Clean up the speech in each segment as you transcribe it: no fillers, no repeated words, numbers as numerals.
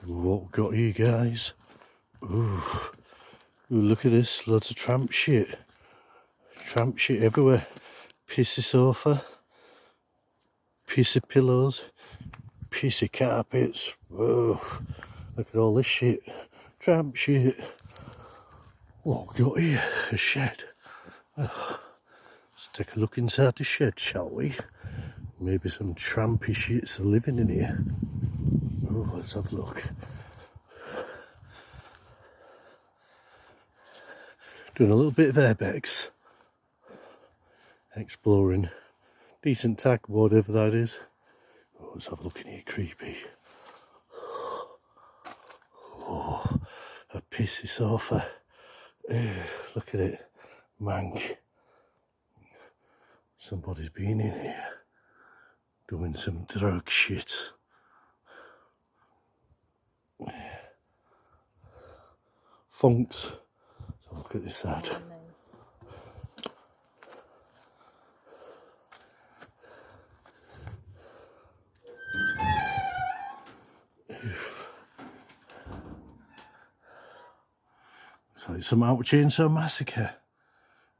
What got you guys? Ooh, look at this, loads of tramp shit. Tramp shit everywhere. Pissy sofa, pissy pillows, pissy carpets. Whoa, look at all this shit. Tramp shit. What got you? A shed. Let's take a look inside the shed, shall we? Maybe some trampy shits are living in here. Oh, let's have a look. Doing a little bit of airbags. Exploring. Decent tag, whatever that is. Oh, let's have a look in here, creepy. Oh, a pissy sofa. Look at it. Mank. Somebody's been in here. Doing some drug shit. Funks. So look at this side. It's like some out chainsaw massacre.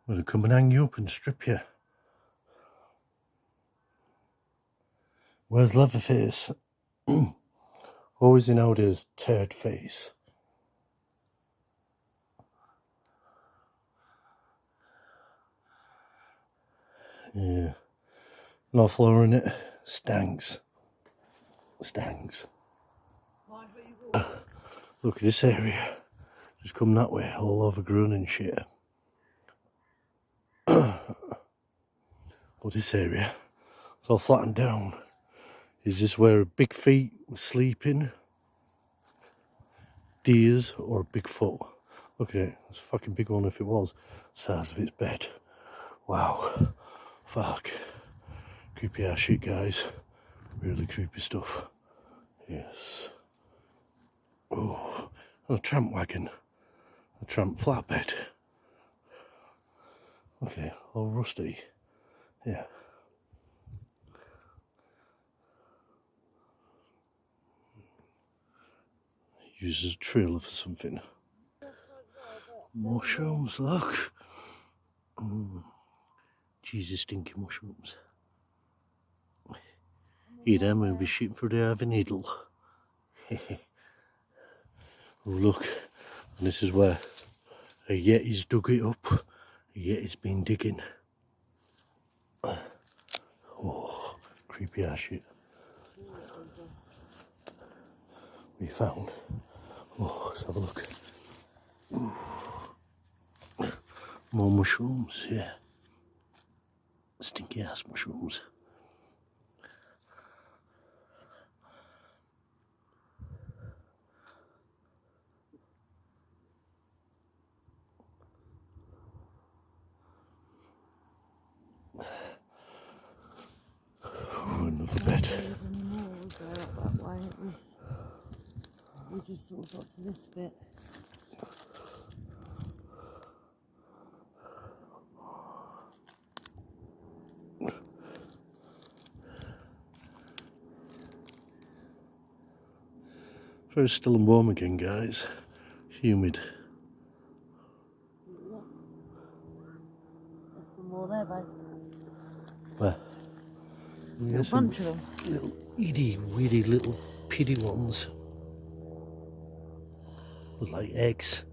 I'm gonna come and hang you up and strip you. Where's Leatherface? Always he nowadays turd face. Yeah. No floor in it. Stanks. Stanks. Look at this area. Just come that way, all overgrown and shit. But this area, it's all flattened down. Is this where a big feet was sleeping? Deers or a Bigfoot? Look at it, it's a fucking big one if it was. Size of its bed. Wow. Fuck. Creepy ass shit, guys. Really creepy stuff. Yes. Oh, a tramp wagon. A tramp flatbed. Okay, all rusty. Yeah. Uses a trailer for something. Mushrooms, look. Jesus, stinky mushrooms. Eat them and be shit for the Ivy Needle. Oh, look, and this is where a Yeti's dug it up. A Yeti's been digging. Oh, creepy ass shit. We found. Oh, let's have a look. Ooh. More mushrooms, yeah. Stinky ass mushrooms. Oh, another bed. We just sort of got to this bit. Very still and warm again, guys. Humid. Yeah. There's some more there, babe. Where? A bunch of them. Little itty weedy little pitty ones. Look like eggs.